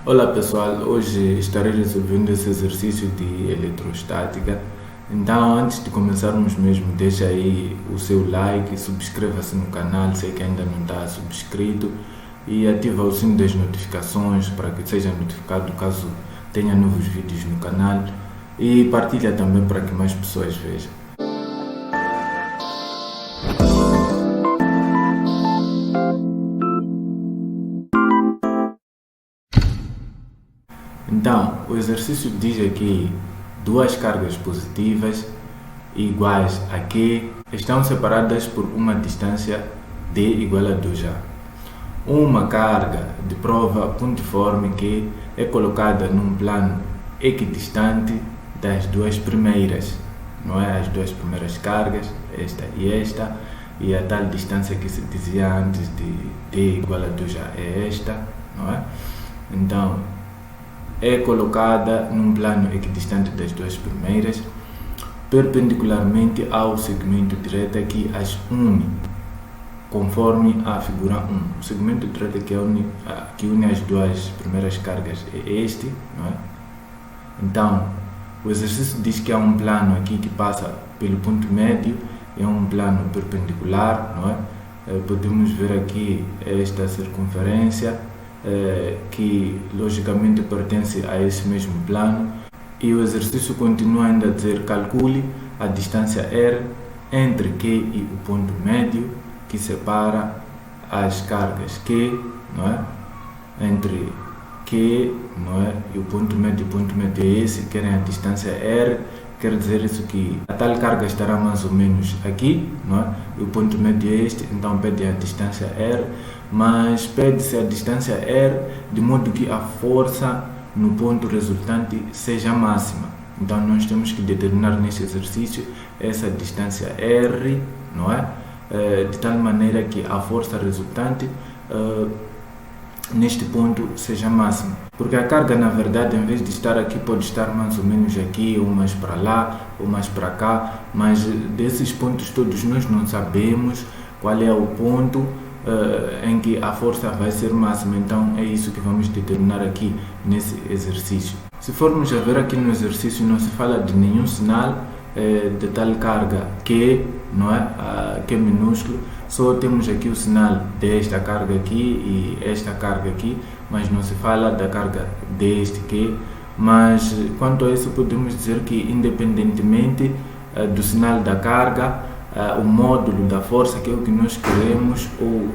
Olá pessoal, hoje estarei resolvendo esse exercício de eletrostática. Então, antes de começarmos mesmo, deixa aí o seu like, subscreva-se no canal se é que ainda não está subscrito e ativa o sino das notificações para que seja notificado caso tenha novos vídeos no canal e partilha também para que mais pessoas vejam. Então, o exercício diz aqui duas cargas positivas iguais a Q estão separadas por uma distância D igual a 2A. Uma carga de prova pontiforme Q é colocada num plano equidistante das duas primeiras, não é? As duas primeiras cargas, esta, e a tal distância que se dizia antes de D igual a 2A é esta, não é? Então, é colocada num plano equidistante das duas primeiras, perpendicularmente ao segmento de reta que as une, conforme a figura 1. O segmento de reta que une as duas primeiras cargas é este, não é? Então, o exercício diz que há um plano aqui que passa pelo ponto médio, é um plano perpendicular, não é? Podemos ver aqui esta circunferência, que logicamente pertence a esse mesmo plano, e o exercício continua ainda a dizer: calcule a distância R entre Q e o ponto médio que separa as cargas Q, não é? Entre Q, não é? E o ponto médio é esse, querem a distância R, quer dizer isso que a tal carga estará mais ou menos aqui, não é? E o ponto médio é este, então pede a distância R, mas pede-se a distância R de modo que a força no ponto resultante seja máxima. Então nós temos que determinar neste exercício essa distância R, não é? De tal maneira que a força resultante neste ponto seja máxima. Porque a carga, na verdade, em vez de estar aqui, pode estar mais ou menos aqui, ou mais para lá, ou mais para cá, mas desses pontos todos nós não sabemos qual é o ponto em que a força vai ser máxima. Então é isso que vamos determinar aqui nesse exercício. Se formos a ver aqui no exercício, não se fala de nenhum sinal de tal carga Q, não é? Q minúsculo, só temos aqui o sinal desta carga aqui e esta carga aqui, mas não se fala da carga deste Q. Mas quanto a isso, podemos dizer que independentemente do sinal da carga, o módulo da força, que é o que nós queremos, ou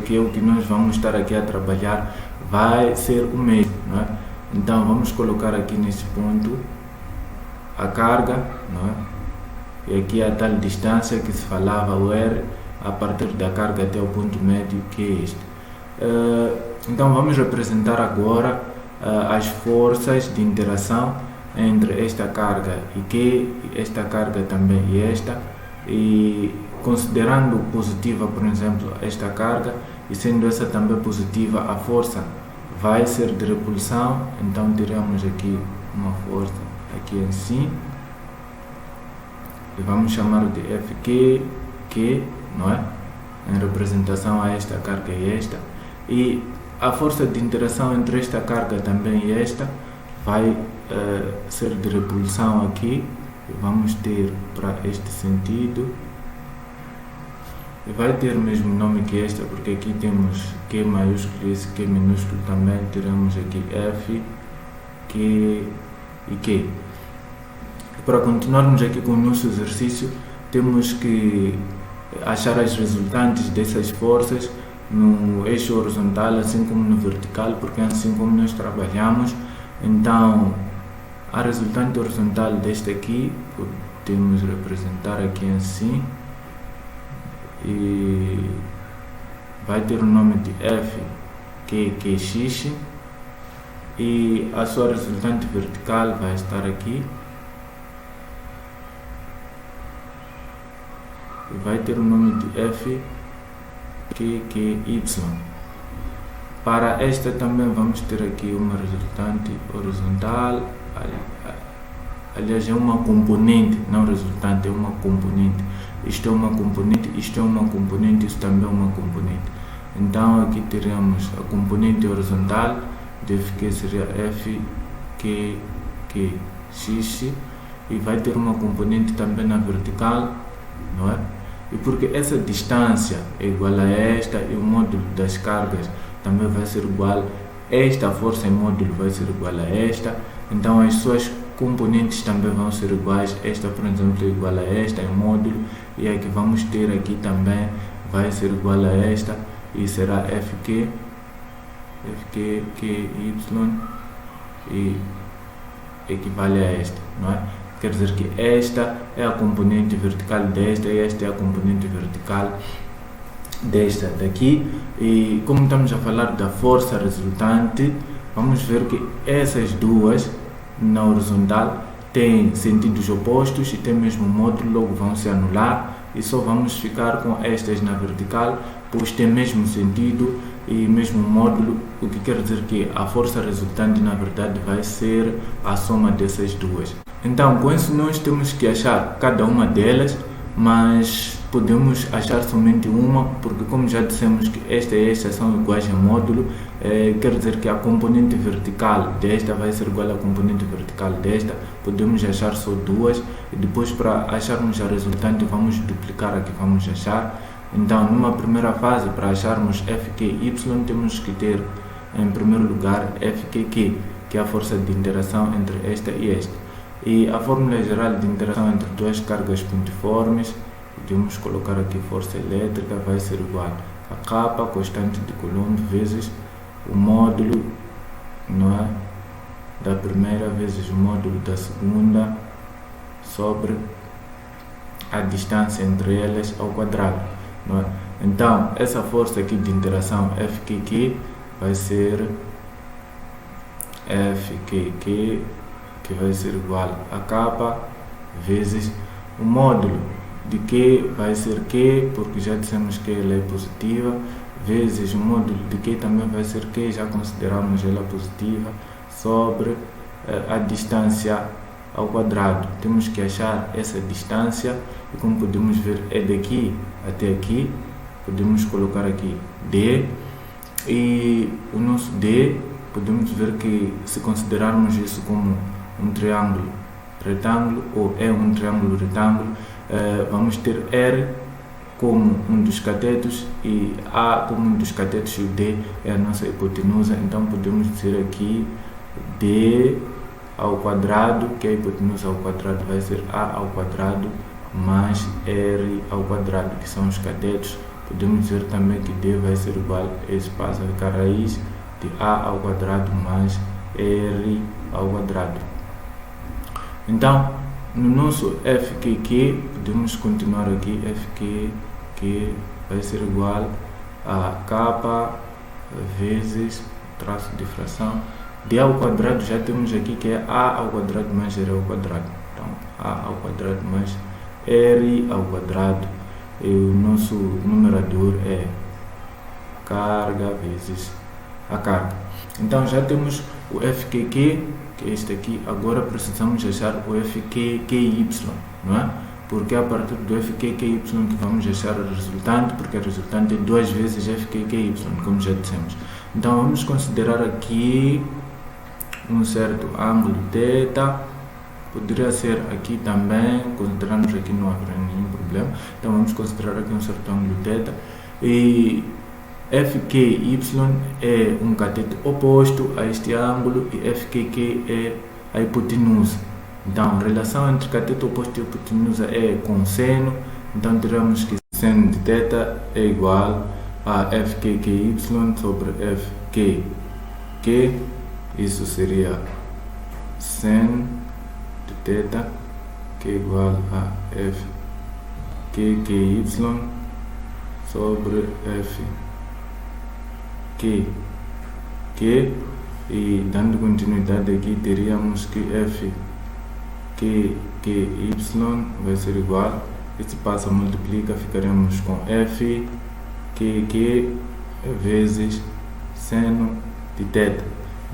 que é o que nós vamos estar aqui a trabalhar, vai ser o mesmo, não é? Então vamos colocar aqui nesse ponto a carga, não é? E aqui a tal distância que se falava, o R, a partir da carga até o ponto médio, que é este. Então vamos representar agora as forças de interação entre esta carga e Q, esta carga também e esta, e considerando positiva, por exemplo, esta carga, e sendo essa também positiva, a força vai ser de repulsão. Então teremos aqui uma força aqui assim, e vamos chamar de FQ, não é? Em representação a esta carga e esta, e a força de interação entre esta carga também e esta vai ser de repulsão aqui. Vamos ter para este sentido, e vai ter o mesmo nome que esta, porque aqui temos Q maiúsculo e esse Q minúsculo também. Teremos aqui F, Q e Q. Para continuarmos aqui com o nosso exercício, temos que achar as resultantes dessas forças no eixo horizontal, assim como no vertical, porque é assim como nós trabalhamos. Então, a resultante horizontal deste aqui podemos representar aqui assim, e vai ter o nome de F, QX, e a sua resultante vertical vai estar aqui, e vai ter o nome de F, QY. Para esta também vamos ter aqui uma resultante horizontal. Aliás, é uma componente, não resultante, é uma componente. Isto é uma componente, isto é uma componente, isso também é uma componente. Então aqui teremos a componente horizontal de FQ seria FQX, e vai ter uma componente também na vertical, não é? E porque essa distância é igual a esta e o módulo das cargas também vai ser igual, esta força em módulo vai ser igual a esta, então as suas componentes também vão ser iguais, esta por exemplo é igual a esta em módulo, e a que vamos ter aqui também vai ser igual a esta, e será FQ, QY, e equivale a esta, não é? Quer dizer que esta é a componente vertical desta e esta é a componente vertical desta daqui. E como estamos a falar da força resultante, vamos ver que essas duas na horizontal têm sentidos opostos e têm mesmo módulo, logo vão se anular, e só vamos ficar com estas na vertical, pois tem mesmo sentido e mesmo módulo, o que quer dizer que a força resultante na verdade vai ser a soma dessas duas. Então, com isso nós temos que achar cada uma delas, mas podemos achar somente uma, porque como já dissemos que esta e esta são iguais em módulo, quer dizer que a componente vertical desta vai ser igual à componente vertical desta, podemos achar só duas, e depois para acharmos a resultante vamos duplicar a que vamos achar. Então, numa primeira fase, para acharmos FQY, temos que ter em primeiro lugar FQQ, que é a força de interação entre esta e esta. E a fórmula geral de interação entre duas cargas pontiformes, podemos colocar aqui força elétrica, vai ser igual a K, constante de Coulomb, vezes o módulo, não é, da primeira vezes o módulo da segunda, sobre a distância entre elas ao quadrado, não é? Então, essa força aqui de interação FQQ vai ser FQQ, que vai ser igual a K vezes o módulo de Q vai ser Q, porque já dissemos que ela é positiva, vezes o módulo de Q também vai ser Q, já consideramos ela positiva, sobre a distância ao quadrado. Temos que achar essa distância, e como podemos ver é daqui até aqui, podemos colocar aqui D, e o nosso D, podemos ver que se considerarmos isso como um triângulo retângulo, ou é um triângulo retângulo, vamos ter R como um dos catetos e A como um dos catetos, e o D é a nossa hipotenusa. Então podemos dizer aqui D ao quadrado, que a hipotenusa ao quadrado vai ser A ao quadrado mais R ao quadrado, que são os catetos. Podemos dizer também que D vai ser igual a esse passo a ficar raiz de A ao quadrado mais R ao quadrado. Então, no nosso FQQ, podemos continuar aqui, FQQ vai ser igual a K vezes traço de fração, D ao quadrado já temos aqui que é A ao quadrado mais R ao quadrado. Então, A ao quadrado mais R ao quadrado, e o nosso numerador é carga vezes a carga. Então, já temos o FQQ, que é este aqui. Agora precisamos achar o FQQY, não é? Porque é a partir do FQQY que vamos achar a resultante, porque a resultante é 2 vezes FQQY, como já dissemos. Então vamos considerar aqui um certo ângulo θ, poderia ser aqui também, consideramos aqui não haverá nenhum problema. Então vamos considerar aqui um certo ângulo θ, e FQY é um cateto oposto a este ângulo, e FQQ é a hipotenusa. Então, a relação entre cateto oposto e hipotenusa é com seno. Então, teremos que seno de θ é igual a FQQY sobre FQQ. Isso seria seno de θ, que é igual a FQQY sobre FQQ, e dando continuidade aqui, teríamos que FQQY vai ser igual, este passa, multiplica, ficaremos com FQQ vezes seno de θ.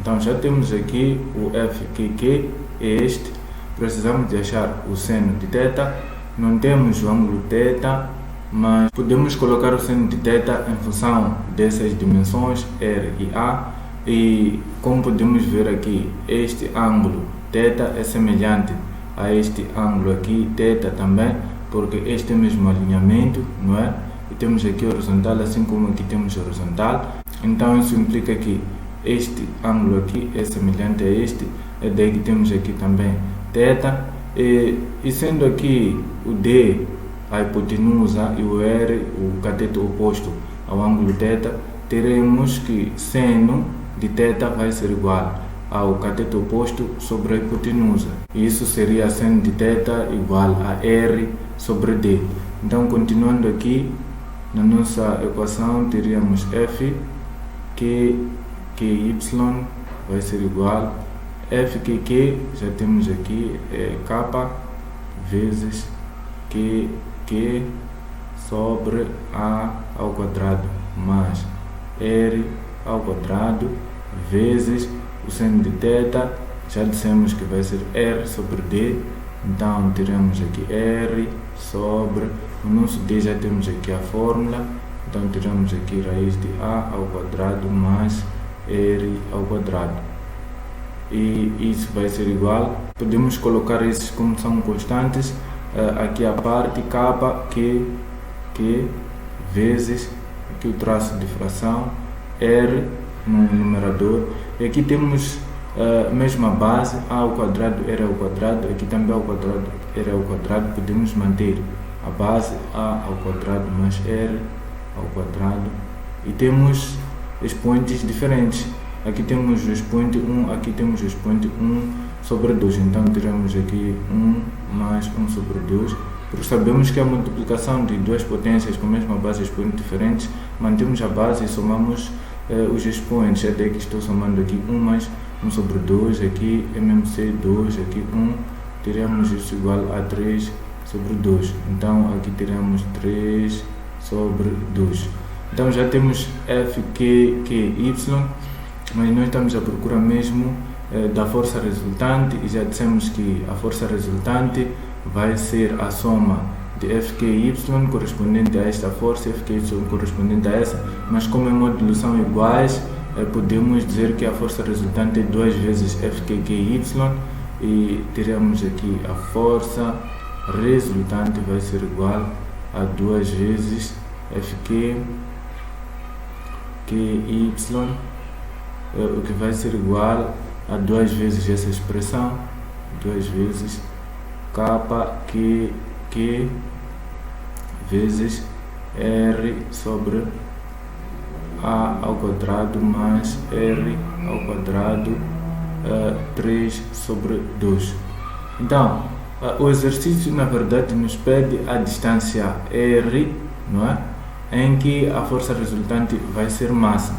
Então já temos aqui o FQQ, é este, precisamos de achar o seno de θ, não temos o ângulo θ, mas podemos colocar o seno de θ em função dessas dimensões R e A, E como podemos ver aqui, este ângulo θ é semelhante a este ângulo aqui, θ também, porque este é o mesmo alinhamento, não é? E temos aqui horizontal, assim como aqui temos horizontal. Então isso implica que este ângulo aqui é semelhante a este, é daí que temos aqui também θ. E sendo aqui o D a hipotenusa e o R o cateto oposto ao ângulo θ, teremos que seno de θ vai ser igual ao cateto oposto sobre a hipotenusa. E isso seria seno de θ igual a R sobre D. Então, continuando aqui, na nossa equação, teríamos F que y vai ser igual F que já temos aqui, é K vezes Q sobre A ao quadrado mais R ao quadrado vezes o seno de θ, já dissemos que vai ser R sobre D, então teremos aqui R sobre, o nosso D já temos aqui a fórmula, então teremos aqui raiz de A ao quadrado mais R ao quadrado. E isso vai ser igual, podemos colocar esses como são constantes, aqui a parte K, Q vezes, aqui o traço de fração, R no numerador, e aqui temos a mesma base, A ao quadrado, R ao quadrado, aqui também ao quadrado, R ao quadrado, podemos manter a base A ao quadrado mais R ao quadrado, e temos expoentes diferentes, aqui temos o expoente 1, aqui temos o expoente 1 sobre 2, então teremos aqui 1 mais 1 sobre 2, porque sabemos que a multiplicação de duas potências com a mesma base e expoentes diferentes, mantemos a base e somamos os expoentes, até que estou somando aqui 1 mais 1 sobre 2, aqui MMC 2, aqui 1, teremos isso igual a 3 sobre 2, então aqui teremos 3 sobre 2. Então já temos F, Q, Y, mas nós estamos à procura mesmo da força resultante, e já dissemos que a força resultante vai ser a soma de FQY correspondente a esta força, FQY correspondente a essa, mas como em módulos são iguais, podemos dizer que a força resultante é 2 vezes FQY, e teremos aqui a força resultante vai ser igual a 2 vezes FQY, o que vai ser igual a 2 vezes essa expressão, 2 vezes Q vezes R sobre A ao quadrado mais R ao quadrado 3 sobre 2. Então, o exercício na verdade nos pede a distância R, não é? Em que a força resultante vai ser máxima.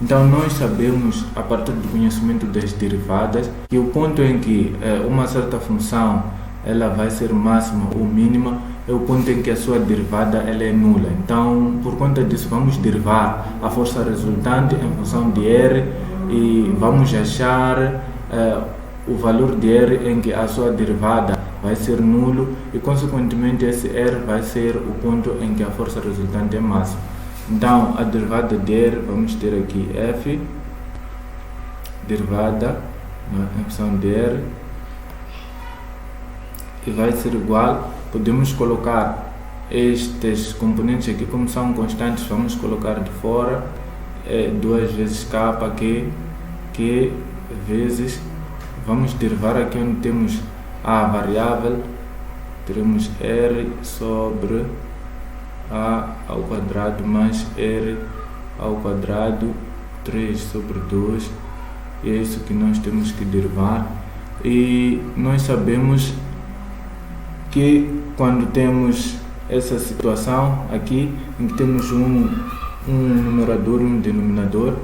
Então nós sabemos, a partir do conhecimento das derivadas, que o ponto em que uma certa função ela vai ser máxima ou mínima é o ponto em que a sua derivada ela é nula. Então, por conta disso, vamos derivar a força resultante em função de R e vamos achar o valor de R em que a sua derivada vai ser nulo e, consequentemente, esse R vai ser o ponto em que a força resultante é máxima. Então, a derivada de R, vamos ter aqui F, derivada em função de R, e vai ser igual, podemos colocar estes componentes aqui como são constantes, vamos colocar de fora, 2 vezes K, Q vezes, vamos derivar aqui onde temos a variável, teremos R sobre A ao quadrado mais R ao quadrado 3 sobre 2, e é isso que nós temos que derivar. E nós sabemos que quando temos essa situação aqui, em que temos um numerador e um denominador,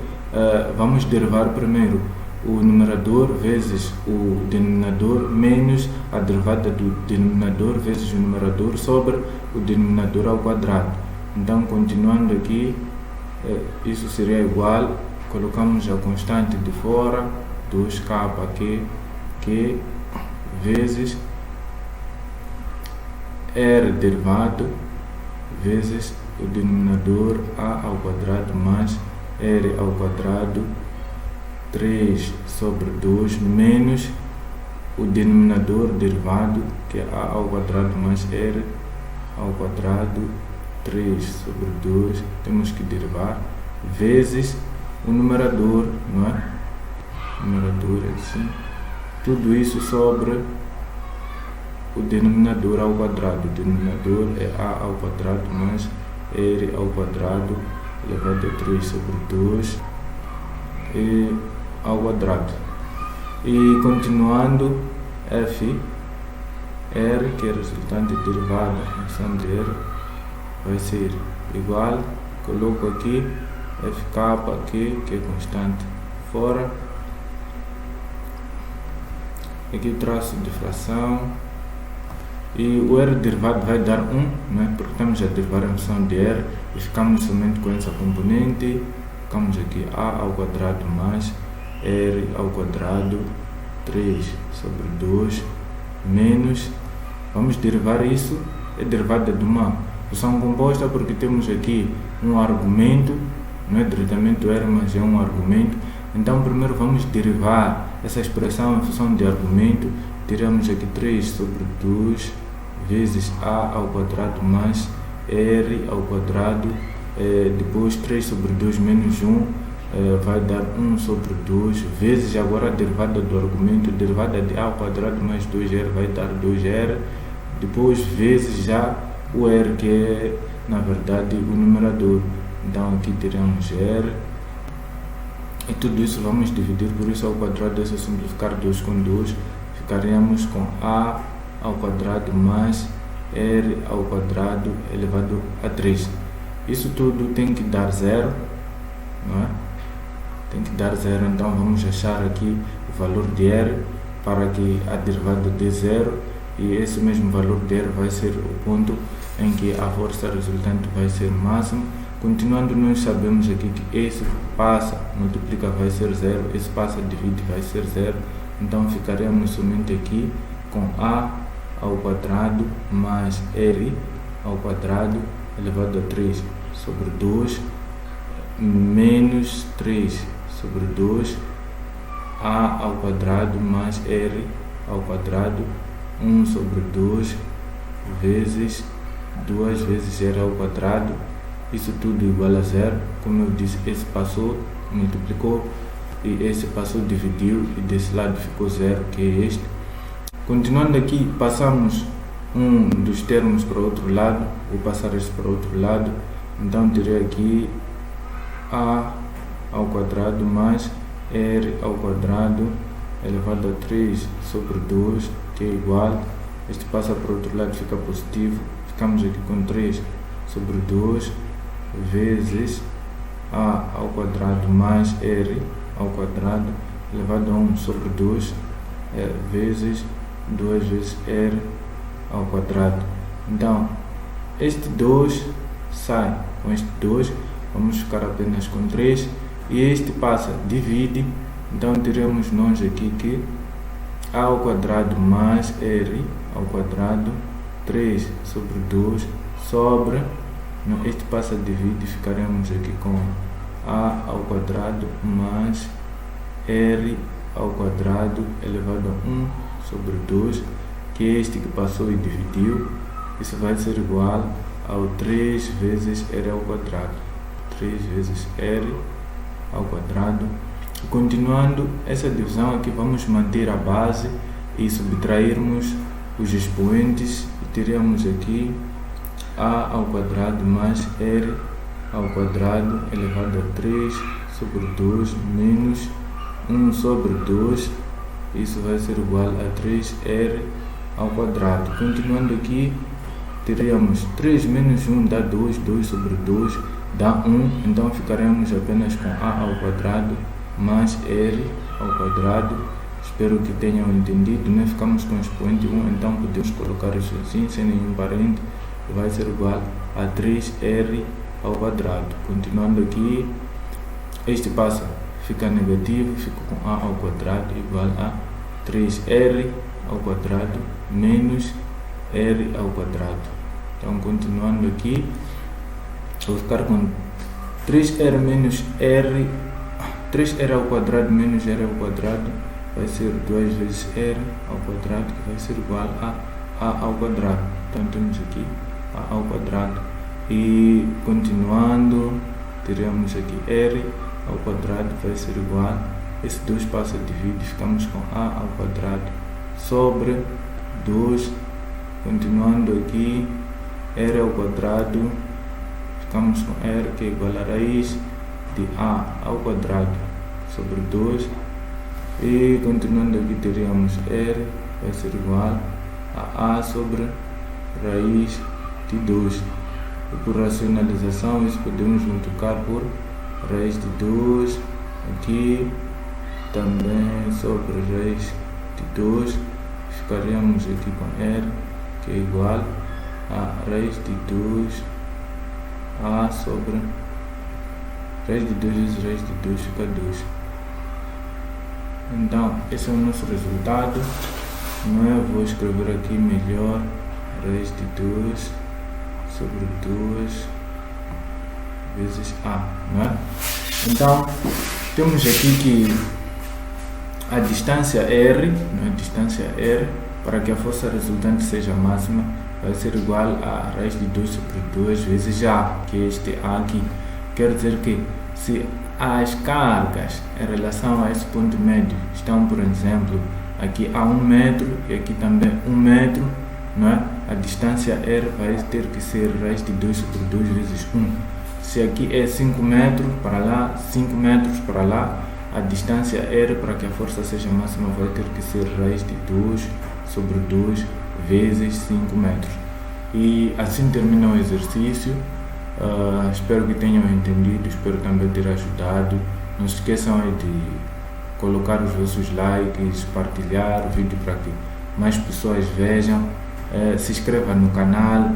vamos derivar primeiro o numerador vezes o denominador menos a derivada do denominador vezes o numerador sobre o denominador ao quadrado. Então, continuando aqui, isso seria igual, colocamos a constante de fora, 2K Q vezes R derivado vezes o denominador A ao quadrado mais R ao quadrado 3 sobre 2 menos o denominador derivado, que é a ao quadrado mais r ao quadrado, 3 sobre 2, temos que derivar, vezes o numerador, não é? O numerador é assim, tudo isso sobre o denominador ao quadrado. O denominador é a ao quadrado mais r ao quadrado elevado a 3 sobre 2 e ao quadrado. E continuando, f r, que é a resultante derivada da função de r, vai ser igual, coloco aqui fk aqui, que é constante, fora, aqui traço de fração, e o r derivado vai dar 1, né? Porque estamos a derivar a função de r e ficamos somente com essa componente. Ficamos aqui a ao quadrado mais r ao quadrado, 3 sobre 2 menos, vamos derivar isso, é derivada de uma função composta, porque temos aqui um argumento, não é diretamente o r, mas é um argumento. Então primeiro vamos derivar essa expressão em função de argumento. Tiramos aqui 3 sobre 2 vezes a ao quadrado mais r ao quadrado, depois 3 sobre 2 menos 1 vai dar 1 sobre 2 vezes agora a derivada do argumento, derivada de a ao quadrado mais 2r vai dar 2r, depois vezes já o r, que é na verdade o numerador. Então aqui teremos r e tudo isso vamos dividir por isso ao quadrado. É só simplificar 2 com 2, ficaremos com a ao quadrado mais r ao quadrado elevado a 3. Isso tudo tem que dar 0, não é? Tem que dar 0, então vamos achar aqui o valor de r para que a derivada dê 0, e esse mesmo valor de r vai ser o ponto em que a força resultante vai ser máxima. Continuando, nós sabemos aqui que esse passa, multiplica, vai ser 0, esse passa, divide, vai ser 0, então ficaremos somente aqui com a ao quadrado mais r ao quadrado elevado a 3 sobre 2 menos 3 sobre 2 a ao quadrado mais r ao quadrado, 1 sobre 2 vezes 2 vezes r ao quadrado, isso tudo igual a 0. Como eu disse, esse passou, multiplicou, e esse passou, dividiu, e desse lado ficou 0, que é este. Continuando aqui, passamos um dos termos para o outro lado, vou passar este para o outro lado, então terei aqui a ao quadrado mais r ao quadrado elevado a 3 sobre 2, que é igual, este passa para o outro lado, fica positivo, ficamos aqui com 3 sobre 2 vezes a ao quadrado mais r ao quadrado elevado a 1 sobre 2 vezes 2 vezes r ao quadrado. Então este 2 sai com este 2, vamos ficar apenas com 3, e este passa, divide, então teremos nós aqui que a ao quadrado mais r ao quadrado, 3 sobre 2 sobre, este passa, divide, ficaremos aqui com a ao quadrado mais r ao quadrado elevado a 1 sobre 2, que é este que passou e dividiu, isso vai ser igual ao 3 vezes r ao quadrado, 3 vezes r ao quadrado. E continuando essa divisão aqui, vamos manter a base e subtrairmos os expoentes, e teremos aqui a ao quadrado mais r ao quadrado elevado a 3 sobre 2 menos 1 sobre 2, isso vai ser igual a 3r ao quadrado. Continuando aqui, teremos 3 menos 1 dá 2, 2 sobre 2 dá 1, então ficaremos apenas com a ao quadrado mais r ao quadrado. Espero que tenham entendido, né? Ficamos com o expoente 1, então podemos colocar isso assim, sem nenhum parente, vai ser igual a 3r ao quadrado. Continuando aqui, este passa, fica negativo, fica com a ao quadrado igual a 3r ao quadrado menos r ao quadrado. Então continuando aqui, vou ficar com 3r menos r 3r ao quadrado menos r ao quadrado vai ser 2 vezes r ao quadrado, que vai ser igual a ao quadrado. Então temos aqui a ao quadrado. E continuando, teremos aqui r ao quadrado vai ser igual, esse 2 passa a dividir, ficamos com a ao quadrado sobre 2, continuando aqui, r ao quadrado, ficamos com r que é igual a raiz de a ao quadrado sobre 2, e continuando aqui teríamos r vai ser igual a sobre raiz de 2. E por racionalização isso podemos multiplicar por raiz de 2 aqui também sobre raiz de 2, ficaríamos aqui com r que é igual a raiz de 2 a sobre raiz de 2 vezes raiz de 2 fica 2. Então esse é o nosso resultado, não é? Vou escrever aqui melhor, raiz de 2 sobre 2 vezes a, não é? Então temos aqui que a distância r, não é? Distância r, para que a força resultante seja máxima, vai ser igual a raiz de 2 sobre 2 vezes a, que é este a aqui. Quer dizer que se as cargas em relação a esse ponto médio estão, por exemplo, aqui a 1 metro e aqui também 1 metro, não é? A distância r vai ter que ser raiz de 2 sobre 2 vezes 1. Se aqui é 5 metros para lá, 5 metros para lá, a distância r para que a força seja máxima vai ter que ser raiz de 2 sobre 2 vezes 5 metros. E assim termina o exercício. Espero que tenham entendido, espero também ter ajudado. Não se esqueçam de colocar os vossos likes, partilhar o vídeo para que mais pessoas vejam. Se inscreva no canal,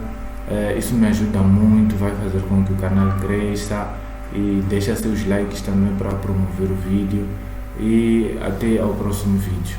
isso me ajuda muito, vai fazer com que o canal cresça, e deixa seus likes também para promover o vídeo, e até ao próximo vídeo.